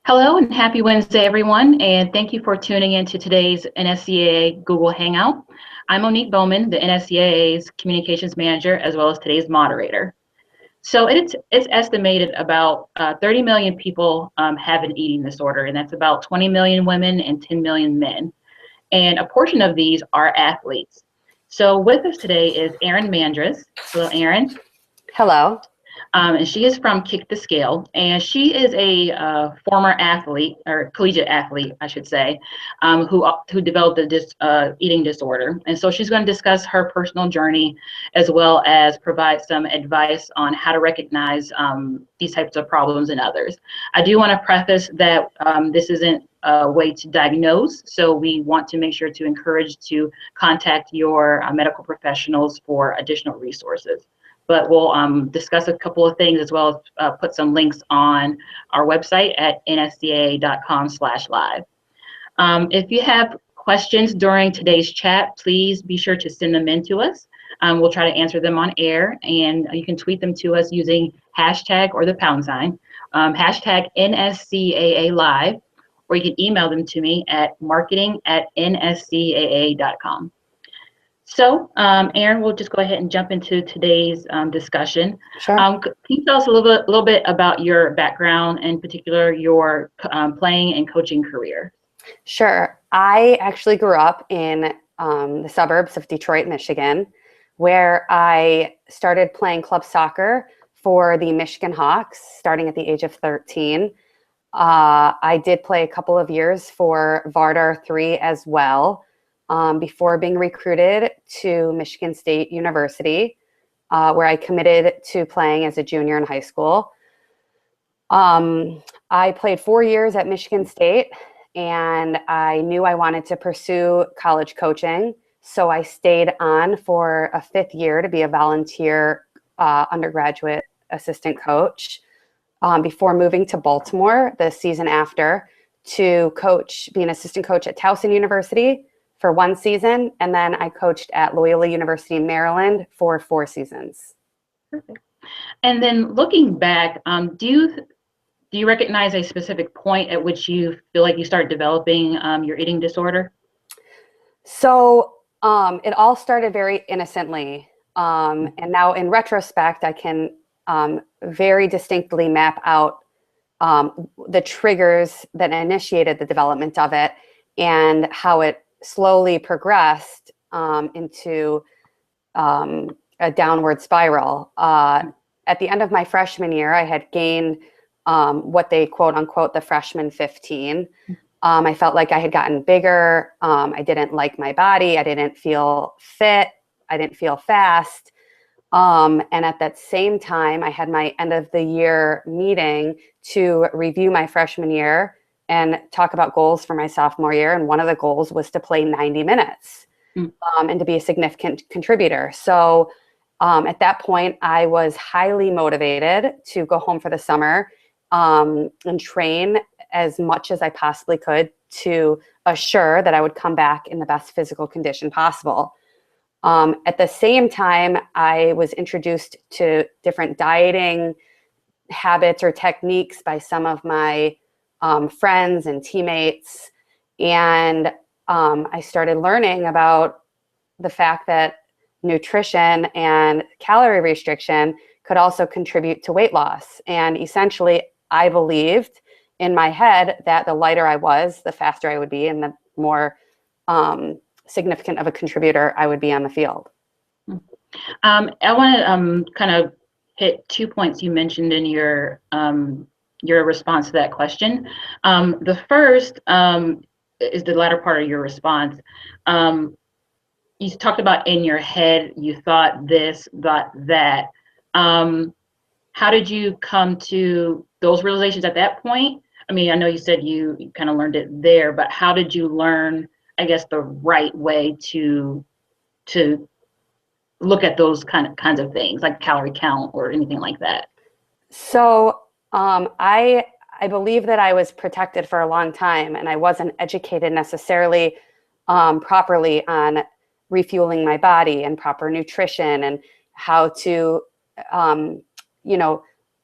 Hello and happy Wednesday, everyone, and thank you for tuning in to today's NSCAA Google Hangout. I'm Monique Bowman, the NSCAA's Communications Manager, as well as today's moderator. So it's estimated about 30 million people have an eating disorder, and that's about 20 million women and 10 million men. And a portion of these are athletes. So with us today is Erin Mandras. Hello, Erin. Hello. And she is from Kick the Scale, and she is a former athlete, or collegiate athlete, I should say, who developed a eating disorder. And so she's going to discuss her personal journey, as well as provide some advice on how to recognize these types of problems in others. I do want to preface that this isn't a way to diagnose, so we want to make sure to encourage to contact your medical professionals for additional resources. But we'll discuss a couple of things, as well as put some links on our website at nsca.com/live. If you have questions during today's chat, please be sure to send them in to us. We'll try to answer them on air, and you can tweet them to us using hashtag or the #, hashtag NSCAA Live, or you can email them to me at marketing@nscaa.com. So, Erin, we'll just go ahead and jump into today's discussion. Sure. Can you tell us a little bit about your background, in particular your playing and coaching career? Sure. I actually grew up in the suburbs of Detroit, Michigan, where I started playing club soccer for the Michigan Hawks, starting at the age of 13. I did play a couple of years for Vardar 3 as well. Before being recruited to Michigan State University, where I committed to playing as a junior in high school. I played 4 years at Michigan State, and I knew I wanted to pursue college coaching. So I stayed on for a 5th year to be a volunteer undergraduate assistant coach before moving to Baltimore the season after to be an assistant coach at Towson University for 1 season, and then I coached at Loyola University in Maryland for 4 seasons. Perfect. And then looking back, do you recognize a specific point at which you feel like you start developing your eating disorder? So it all started very innocently, and now in retrospect, I can very distinctly map out the triggers that initiated the development of it and how it slowly progressed into a downward spiral. At the end of my freshman year, I had gained what they quote unquote the freshman 15. I felt like I had gotten bigger. I didn't like my body. I didn't feel fit. I didn't feel fast. And at that same time, I had my end of the year meeting to review my freshman year and talk about goals for my sophomore year. And one of the goals was to play 90 minutes and to be a significant contributor. So at that point, I was highly motivated to go home for the summer and train as much as I possibly could to assure that I would come back in the best physical condition possible. At the same time, I was introduced to different dieting habits or techniques by some of my friends and teammates. And I started learning about the fact that nutrition and calorie restriction could also contribute to weight loss. And essentially, I believed in my head that the lighter I was, the faster I would be, and the more significant of a contributor I would be on the field. I want to kind of hit 2 points you mentioned in your response to that question. The first is the latter part of your response. You talked about in your head, you thought this, thought that. How did you come to those realizations at that point? I mean, I know you said you kind of learned it there, but how did you learn, I guess, the right way to look at those kinds of things, like calorie count or anything like that? So I believe that I was protected for a long time, and I wasn't educated necessarily properly on refueling my body and proper nutrition and how to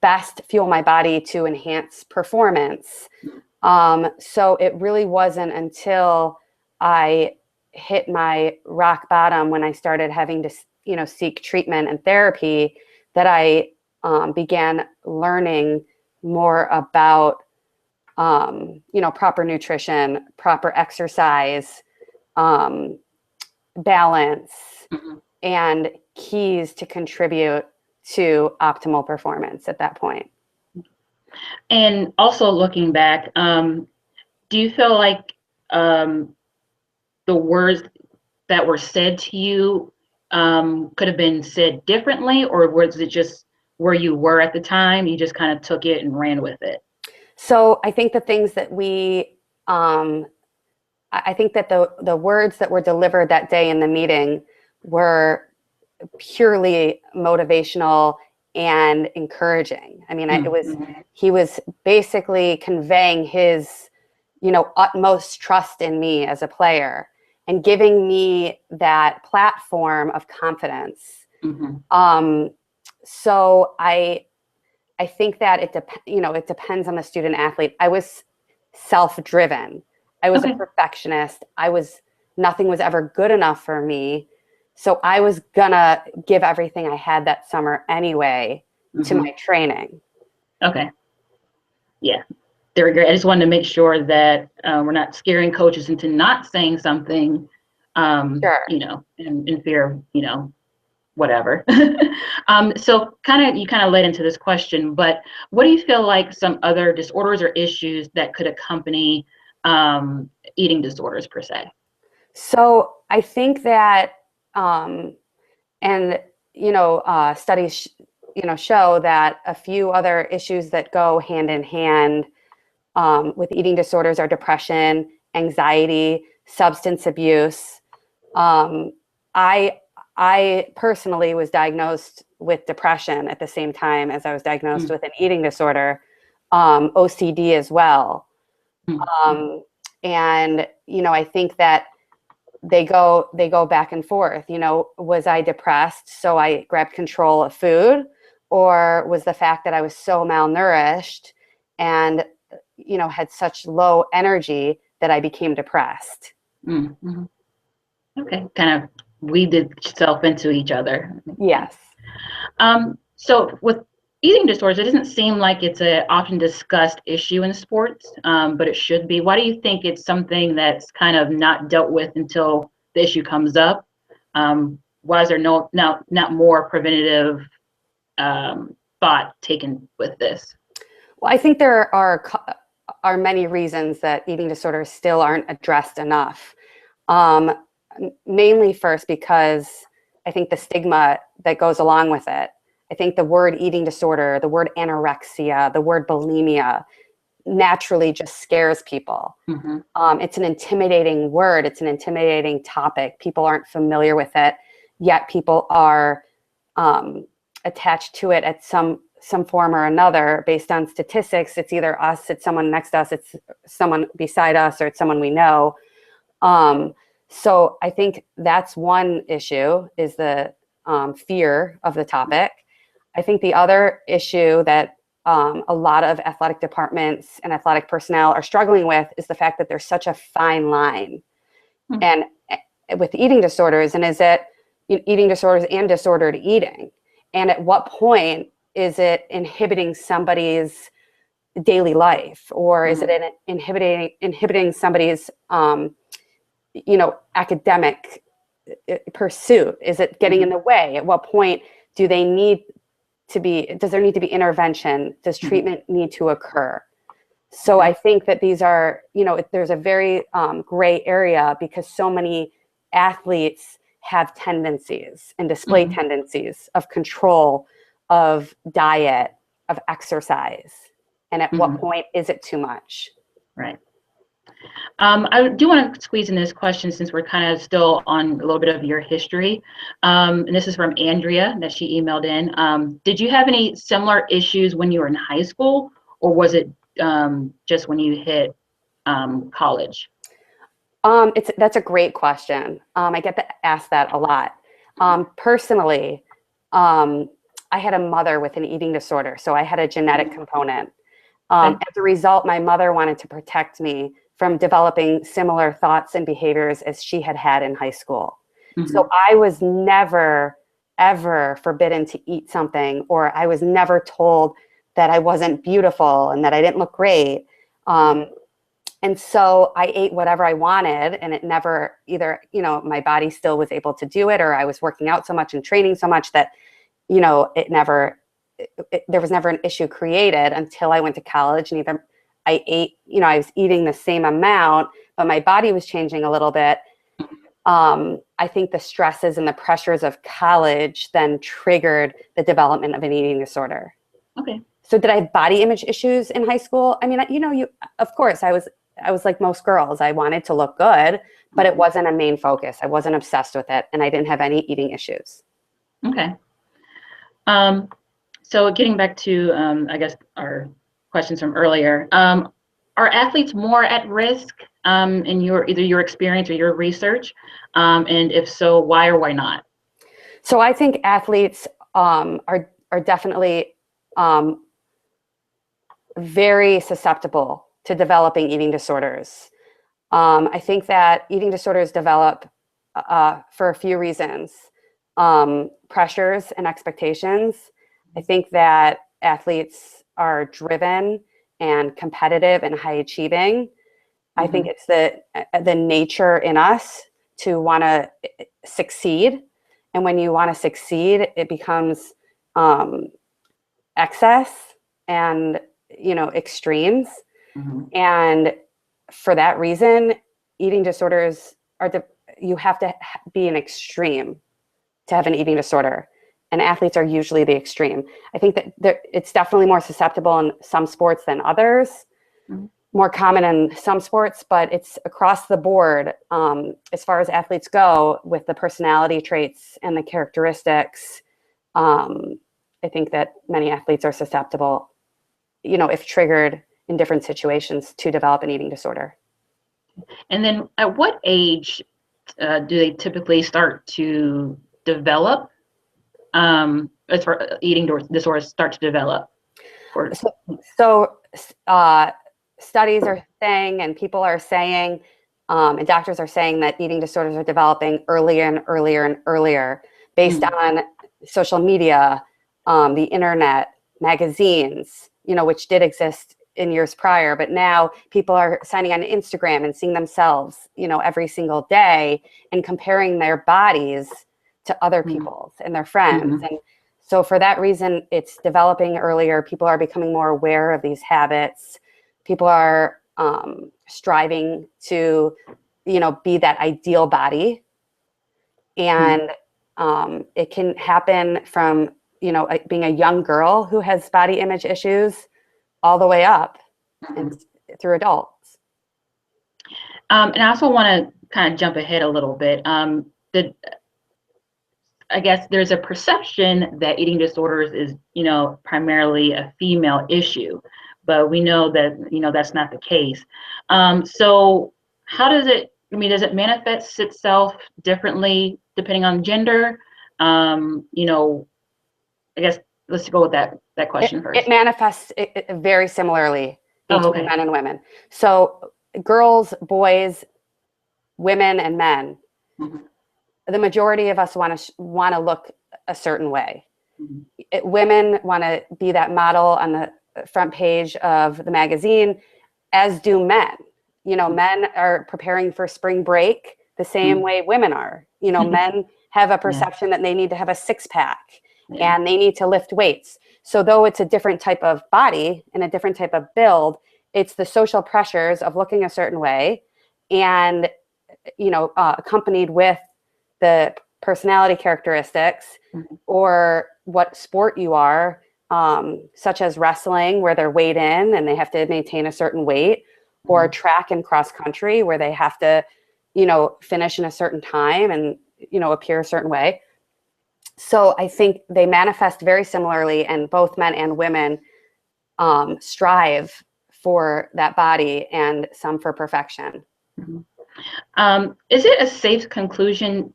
best fuel my body to enhance performance. So it really wasn't until I hit my rock bottom when I started having to, seek treatment and therapy that I began learning more about, proper nutrition, proper exercise, um, balance, Hmm. and keys to contribute to optimal performance at that point. And also looking back, do you feel like um, the words that were said to you could have been said differently, or was it just where you were at the time? You just kind of took it and ran with it. So I think the things that um, I think that the words that were delivered that day in the meeting were purely motivational and encouraging. I mean, Mm-hmm. he was basically conveying his, utmost trust in me as a player and giving me that platform of confidence. Mm-hmm. Um, so I think that it depends on the student athlete. I was self-driven. I was a Okay. perfectionist. Nothing was ever good enough for me. So I was gonna give everything I had that summer anyway to Mm-hmm. my training. Okay. Yeah, they're great. I just wanted to make sure that we're not scaring coaches into not saying something, Sure. in fear of, whatever. So you kind of led into this question, but what do you feel like some other disorders or issues that could accompany eating disorders per se? So I think that, and studies, show that a few other issues that go hand in hand with eating disorders are depression, anxiety, substance abuse. Um, I I personally was diagnosed with depression at the same time as I was diagnosed Mm, with an eating disorder, OCD as well. mm, Um, and I think that they go back and forth. Was I depressed so I grabbed control of food, or was the fact that I was so malnourished and had such low energy that I became depressed? mm. Okay, kind of weeded itself into each other. Makes sense. Yes. So with eating disorders, it doesn't seem like it's a often discussed issue in sports, but it should be. Why do you think it's something that's kind of not dealt with until the issue comes up? Why is there not more preventative thought taken with this? Well, I think there are many reasons that eating disorders still aren't addressed enough. Um, Mainly first because I think the stigma that goes along with it. I think the word eating disorder, the word anorexia, the word bulimia naturally just scares people. Mm-hmm. It's an intimidating word. It's an intimidating topic. People aren't familiar with it, yet people are attached to it at some form or another based on statistics. It's either us, it's someone next to us, it's someone beside us, or it's someone we know. Um, so I think that's one issue, is the fear of the topic. I think the other issue that a lot of athletic departments and athletic personnel are struggling with is the fact that there's such a fine line. And with eating disorders, and is it eating disorders and disordered eating? And at what point is it inhibiting somebody's daily life, or is Mm-hmm. it inhibiting somebody's academic pursuit? Is it getting in the way? At what point do they need does there need to be intervention? Does Mm-hmm. treatment need to occur? So I think that these are, there's a very gray area, because so many athletes have tendencies and display Mm-hmm. tendencies of control, of diet, of exercise. And at what Mm-hmm. point is it too much? Right. I do want to squeeze in this question since we're kind of still on a little bit of your history. And this is from Andrea that she emailed in. Did you have any similar issues when you were in high school, or was it just when you hit college? That's a great question. I get asked that a lot. Personally, I had a mother with an eating disorder, so I had a genetic component. Okay. As a result, my mother wanted to protect me from developing similar thoughts and behaviors as she had had in high school. So I was never, ever forbidden to eat something, or I was never told that I wasn't beautiful and that I didn't look great. And so I ate whatever I wanted, and it never either, my body still was able to do it, or I was working out so much and training so much that, there was never an issue created until I went to college, and either I ate, I was eating the same amount, but my body was changing a little bit. I think the stresses and the pressures of college then triggered the development of an eating disorder. Okay. So did I have body image issues in high school? I mean, of course I was like most girls. I wanted to look good, but it wasn't a main focus. I wasn't obsessed with it, and I didn't have any eating issues. Okay. So getting back to, I guess, our questions from earlier, are athletes more at risk in either your experience or your research? And if so, why or why not? So I think athletes are definitely very susceptible to developing eating disorders. I think that eating disorders develop for a few reasons. Pressures and expectations. I think that athletes are driven and competitive and high achieving. I think it's the nature in us to want to succeed. And when you want to succeed, it becomes excess and, extremes. And for that reason, eating disorders you have to be an extreme to have an eating disorder. And athletes are usually the extreme. I think that it's definitely more susceptible in some sports than others, more common in some sports, but it's across the board as far as athletes go with the personality traits and the characteristics. I think that many athletes are susceptible, if triggered in different situations, to develop an eating disorder. And then at what age do they typically start to develop, as far eating disorders start to develop? So studies are saying, and people are saying, and doctors are saying that eating disorders are developing earlier and earlier and earlier based on social media, the internet, magazines, which did exist in years prior, but now people are signing on Instagram and seeing themselves, every single day and comparing their bodies to other people's and their friends. And so for that reason, it's developing earlier. People are becoming more aware of these habits. People are striving to, be that ideal body. And it can happen from, being a young girl who has body image issues all the way up and through adults. And I also want to kind of jump ahead a little bit. I guess there's a perception that eating disorders is, primarily a female issue, but we know that, that's not the case. So how does it, does it manifest itself differently depending on gender? I guess let's go with that question first. It manifests very similarly between men and women. So girls, boys, women, and men, the majority of us want to look a certain way. Women want to be that model on the front page of the magazine, as do men. Men are preparing for spring break the same way women are. Men have a perception that they need to have a six-pack and they need to lift weights. So though it's a different type of body and a different type of build, it's the social pressures of looking a certain way and, accompanied with the personality characteristics or what sport you are, such as wrestling, where they're weighed in and they have to maintain a certain weight, or track and cross country, where they have to, finish in a certain time and, appear a certain way. So I think they manifest very similarly, and both men and women strive for that body, and some for perfection. Is it a safe conclusion,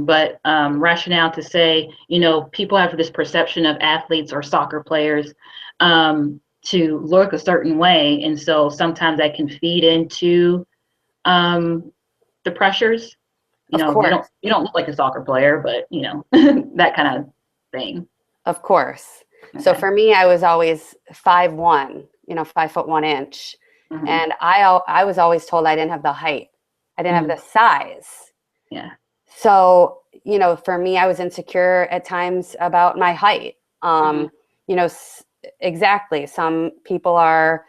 but rationale to say, people have this perception of athletes or soccer players to look a certain way. And so sometimes that can feed into the pressures. Of course. You don't look like a soccer player, but that kind of thing. Of course. So Okay. for me, I was always 5'1", 5'1". Mm-hmm. And I was always told I didn't have the height. I didn't have the size. Yeah. So, for me, I was insecure at times about my height. Exactly. Some people are,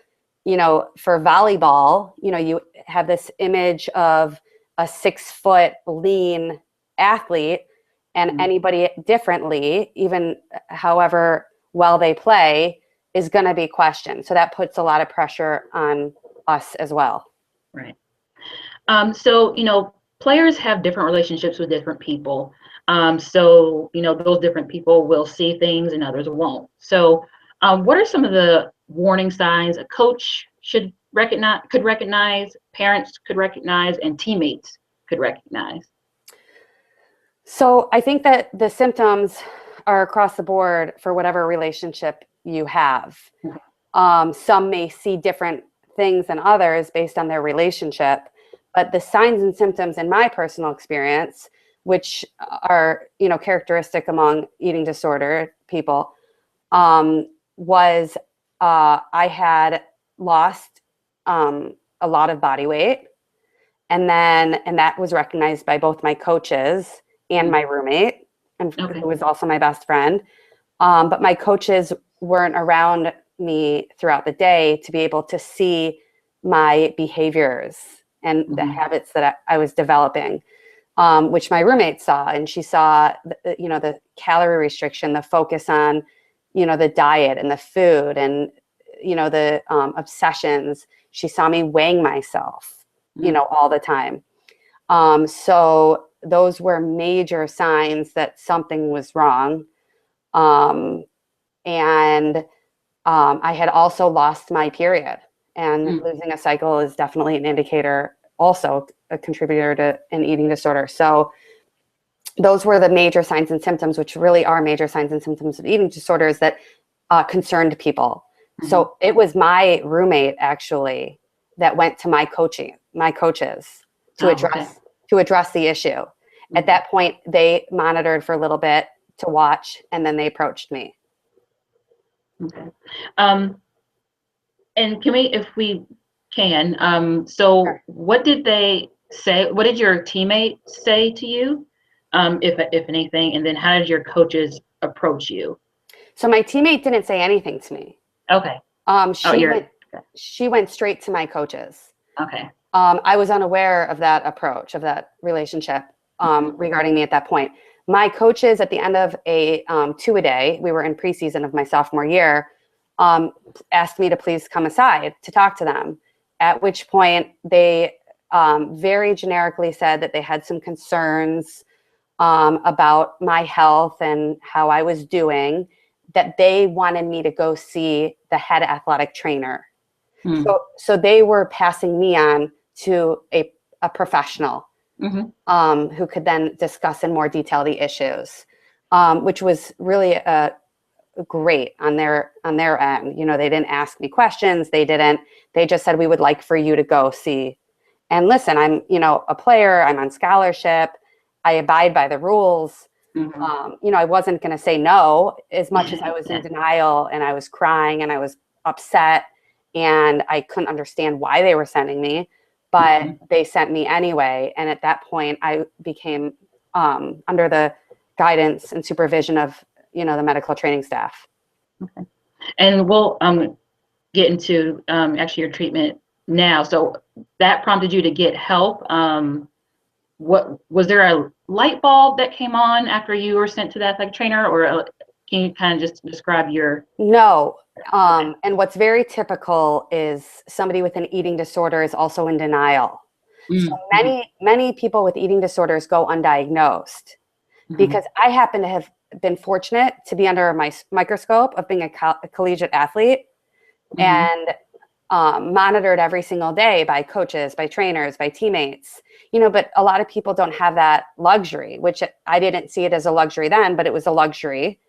for volleyball, you have this image of a 6-foot lean athlete, and anybody differently, even however well they play, is going to be questioned. So that puts a lot of pressure on us as well. Right. So, players have different relationships with different people. So, those different people will see things and others won't. So, what are some of the warning signs a coach could recognize, parents could recognize, and teammates could recognize? So I think that the symptoms are across the board for whatever relationship you have. Some may see different things than others based on their relationship, but the signs and symptoms in my personal experience, which are, characteristic among eating disorder people, was I had lost a lot of body weight. And that was recognized by both my coaches and my roommate, and who was also my best friend. But my coaches weren't around me throughout the day to be able to see my behaviors and the habits that I was developing, which my roommate saw. And she saw, the calorie restriction, the focus on, the diet and the food and, the obsessions. She saw me weighing myself, all the time. So those were major signs that something was wrong. And I had also lost my period, and losing a cycle is definitely an indicator, also a contributor to an eating disorder. So those were the major signs and symptoms, which really are major signs and symptoms of eating disorders that concerned people. So it was my roommate actually that went to my coaches to address the issue. At that point, they monitored for a little bit to watch, and then they approached me. Okay. And can we, if we can, so Sure. what did they say? What did your teammate say to you, if anything? And then how did your coaches approach you? So my teammate didn't say anything to me. Okay. She went straight to my coaches. Okay. I was unaware of that approach, of that relationship regarding me at that point. My coaches, at the end of a 2-a-day, we were in preseason of my sophomore year, asked me to please come aside to talk to them, at which point they very generically said that they had some concerns about my health and how I was doing, that they wanted me to go see the head athletic trainer. So they were passing me on to a professional who could then discuss in more detail the issues, which was really great on their end. They didn't ask me questions. They just said, we would like for you to go see. And listen, I'm, a player, I'm on scholarship. I abide by the rules. I wasn't going to say no, as much as I was in denial, and I was crying and I was upset, and I couldn't understand why they were sending me, but they sent me anyway. And at that point I became under the guidance and supervision of, the medical training staff. Okay. And we'll get into actually your treatment now. So that prompted you to get help. What was there a light bulb that came on after you were sent to the athletic trainer, or can you kind of just describe your? No. And what's very typical is somebody with an eating disorder is also in denial. So many people with eating disorders go undiagnosed, because I happen to have been fortunate to be under my microscope of being a collegiate athlete, and monitored every single day by coaches, by trainers, by teammates, but a lot of people don't have that luxury, which I didn't see it as a luxury then, but it was a luxury.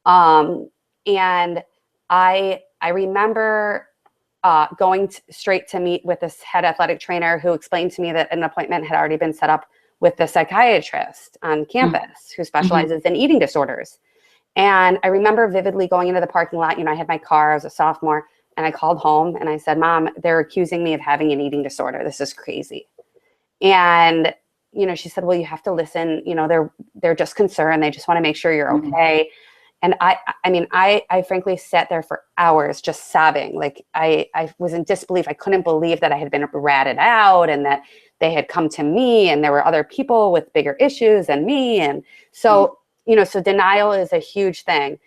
And I I remember going straight to meet with this head athletic trainer who explained to me that an appointment had already been set up with the psychiatrist on campus who specializes in eating disorders. And I remember vividly going into the parking lot. I had my car, I was a sophomore, and I called home and I said, Mom, they're accusing me of having an eating disorder. This is crazy. And, she said, well, you have to listen. They're just concerned. They just want to make sure you're okay. And I frankly sat there for hours just sobbing. Like I was in disbelief. I couldn't believe that I had been ratted out and that they had come to me and there were other people with bigger issues than me. And so, so denial is a huge thing.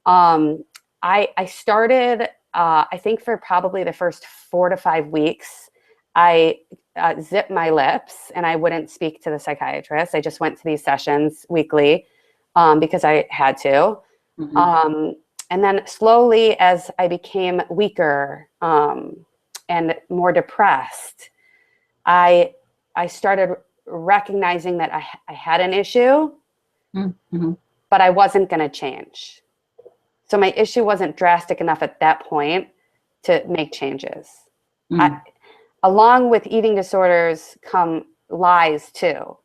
I started, I think for probably the first 4 to 5 weeks, I zipped my lips and I wouldn't speak to the psychiatrist. I just went to these sessions weekly because I had to. And then slowly, as I became weaker and more depressed, I started recognizing that I had an issue, but I wasn't going to change. So my issue wasn't drastic enough at that point to make changes. Along with eating disorders come lies too.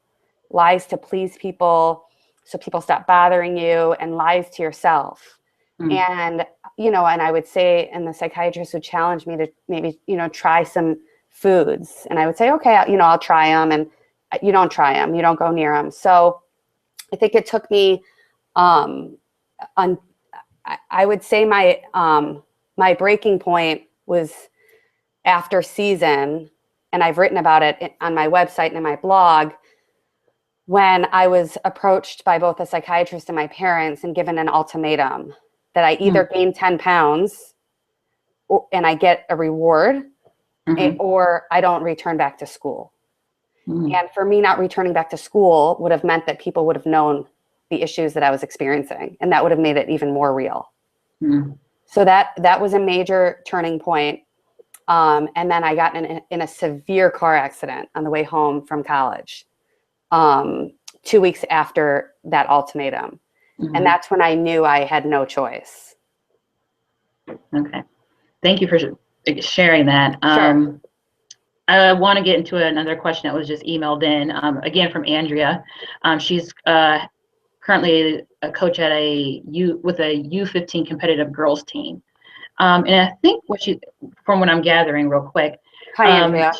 Lies to please people, so people stop bothering you, and lies to yourself. And, and I would say, and the psychiatrist would challenge me to maybe, try some foods. And I would say, okay, I'll try them. And you don't try them, you don't go near them. So I think it took me, I would say my breaking point was after season, and I've written about it on my website and in my blog, when I was approached by both a psychiatrist and my parents and given an ultimatum that I either gain 10 pounds and I get a reward, or I don't return back to school. And for me, not returning back to school would have meant that people would have known the issues that I was experiencing, and that would have made it even more real. So that was a major turning point. And then I got in a severe car accident on the way home from college, 2 weeks after that ultimatum. And that's when I knew I had no choice. Okay. Thank you for sharing that. Sure. I want to get into another question that was just emailed in, again from Andrea. She's currently a coach at with a U15 competitive girls team. And I think from what I'm gathering real quick. Hi, Andrea.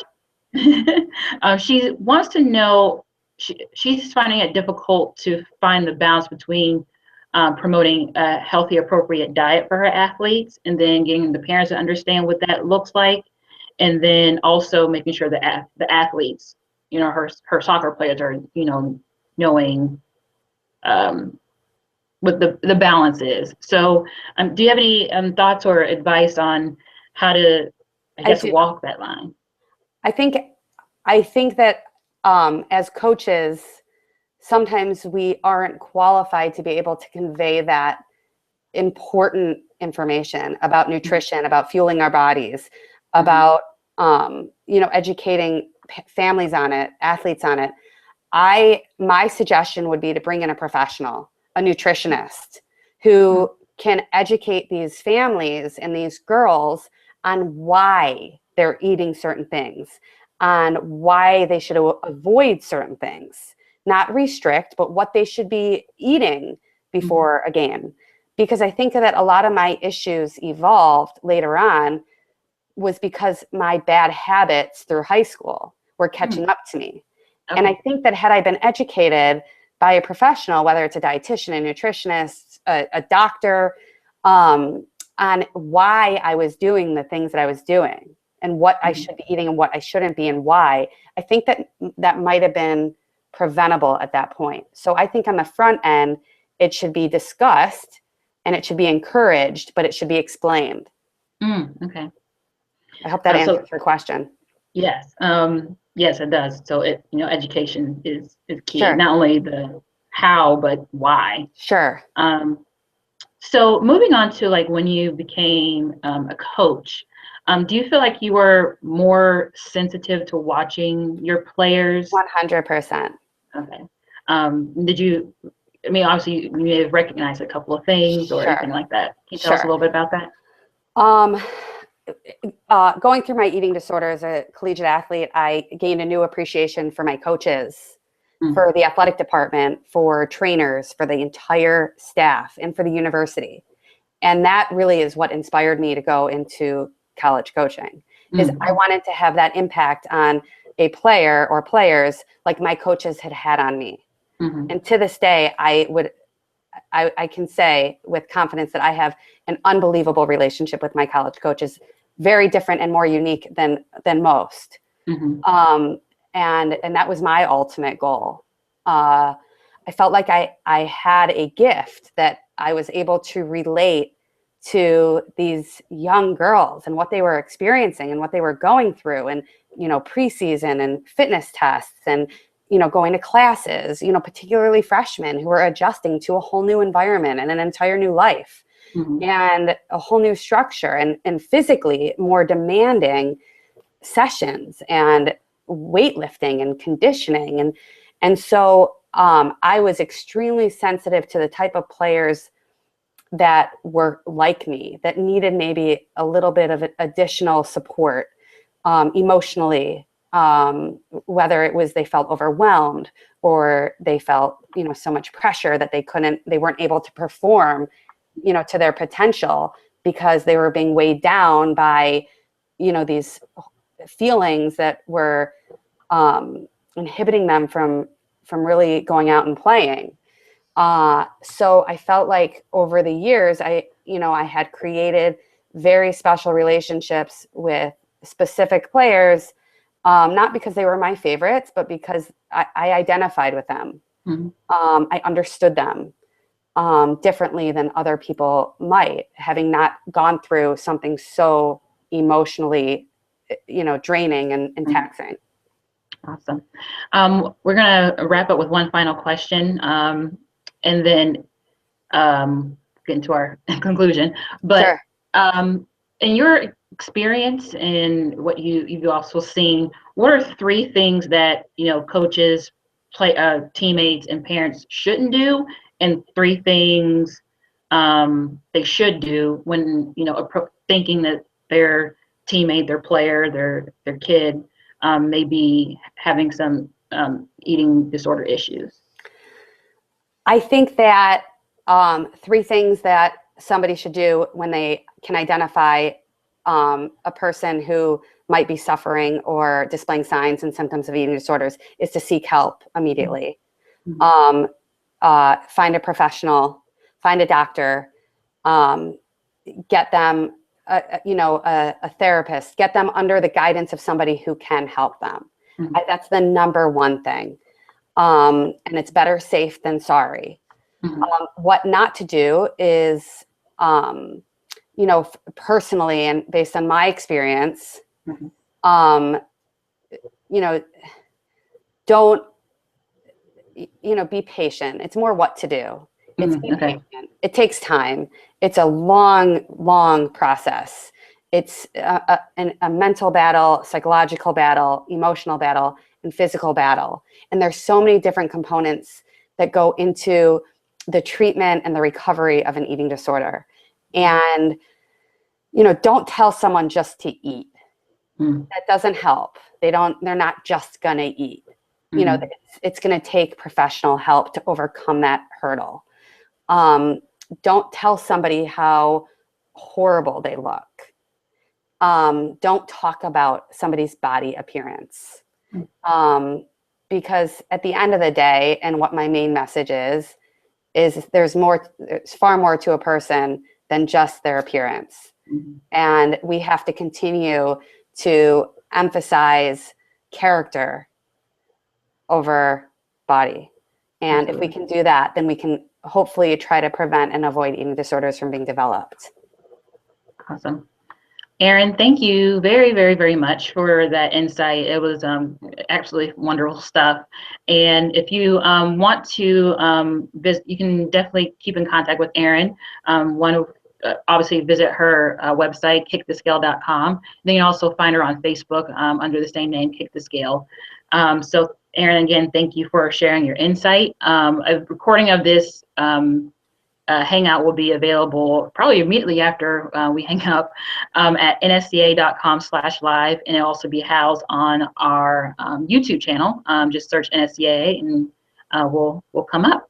She wants to know, she's finding it difficult to find the balance between promoting a healthy, appropriate diet for her athletes, and then getting the parents to understand what that looks like, and then also making sure that the athletes, her soccer players are, knowing what the balance is. So do you have any thoughts or advice on how to, walk that line? I think that as coaches, sometimes we aren't qualified to be able to convey that important information about nutrition, about fueling our bodies, about educating families on it, athletes on it. My suggestion would be to bring in a professional, a nutritionist, who can educate these families and these girls on why they're eating certain things, on why they should avoid certain things, not restrict, but what they should be eating before a game. Because I think that a lot of my issues evolved later on was because my bad habits through high school were catching up to me. Okay. And I think that had I been educated by a professional, whether it's a dietitian, a nutritionist, a doctor, on why I was doing the things that I was doing and what I should be eating and what I shouldn't be and why, I think that might have been preventable at that point. So I think on the front end, it should be discussed and it should be encouraged, but it should be explained. Okay. I hope that answers your question. Yes. Yes, it does. So education is key. Sure. Not only the how, but why. Sure. So moving on to when you became a coach, do you feel like you were more sensitive to watching your players? 100%. Okay. Did you? Obviously you may have recognized a couple of things or anything like that. Can you tell us a little bit about that? Um, Going through my eating disorder as a collegiate athlete, I gained a new appreciation for my coaches, for the athletic department, for trainers, for the entire staff, and for the university. And that really is what inspired me to go into college coaching, is I wanted to have that impact on a player or players like my coaches had had on me. And to this day, I can say with confidence that I have an unbelievable relationship with my college coaches, very different and more unique than most. And that was my ultimate goal. I felt like I had a gift that I was able to relate to these young girls and what they were experiencing and what they were going through, and preseason and fitness tests, and going to classes, particularly freshmen who are adjusting to a whole new environment and an entire new life, and a whole new structure, and physically more demanding sessions and weightlifting and conditioning. And so I was extremely sensitive to the type of players that were like me, that needed maybe a little bit of additional support emotionally, whether it was they felt overwhelmed or they felt so much pressure that they weren't able to perform to their potential because they were being weighed down by these feelings that were inhibiting them from really going out and playing. So I felt like over the years, I had created very special relationships with specific players, not because they were my favorites, but because I identified with them. I understood them differently than other people might, having not gone through something so emotionally, draining and taxing. Awesome. We're going to wrap up with one final question, and then get into our conclusion. But Sure. In your experience and what you've also seen, what are three things that coaches, teammates, and parents shouldn't do, and three things they should do when thinking that their teammate, their player, their kid may be having some eating disorder issues? I think that three things that somebody should do when they can identify a person who might be suffering or displaying signs and symptoms of eating disorders is to seek help immediately. Find a professional, find a doctor, get them, a therapist, get them under the guidance of somebody who can help them. That's the number one thing. And it's better safe than sorry. What not to do is, personally and based on my experience, don't, be patient. It's more what to do. It's be patient. It takes time. It's a long, long process. It's a mental battle, psychological battle, emotional battle, and physical battle. And there's so many different components that go into the treatment and the recovery of an eating disorder. And, don't tell someone just to eat. That doesn't help. They're not just gonna eat. It's gonna take professional help to overcome that hurdle. Don't tell somebody how horrible they look. Don't talk about somebody's body appearance. Because at the end of the day, and what my main message is there's far more to a person than just their appearance. And we have to continue to emphasize character over body. And if we can do that, then we can hopefully try to prevent and avoid eating disorders from being developed. Awesome. Erin, thank you very, very, very much for that insight. It was actually wonderful stuff. And if you want to visit, you can definitely keep in contact with Erin. Obviously visit her website, kickthescale.com. Then you can also find her on Facebook under the same name, Kick the Scale. So Erin, again, thank you for sharing your insight. A recording of this hangout will be available probably immediately after we hang up at nsca.com/live, and it'll also be housed on our YouTube channel. Just search NSCA and we'll come up.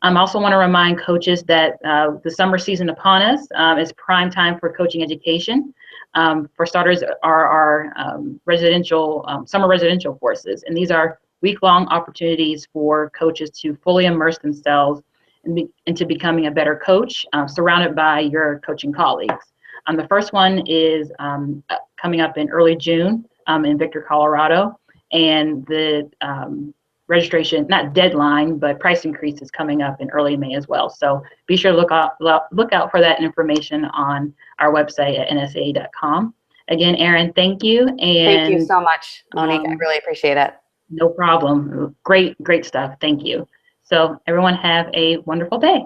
I also want to remind coaches that the summer season upon us is prime time for coaching education. For starters, are our summer residential courses, and these are week-long opportunities for coaches to fully immerse themselves into becoming a better coach, surrounded by your coaching colleagues. The first one is coming up in early June in Victor, Colorado, and the registration, not deadline, but price increase is coming up in early May as well. So be sure to look out for that information on our website at nsa.com. Again, Erin, thank you. And thank you so much, Monique. I really appreciate it. No problem. Great stuff. Thank you. So everyone have a wonderful day.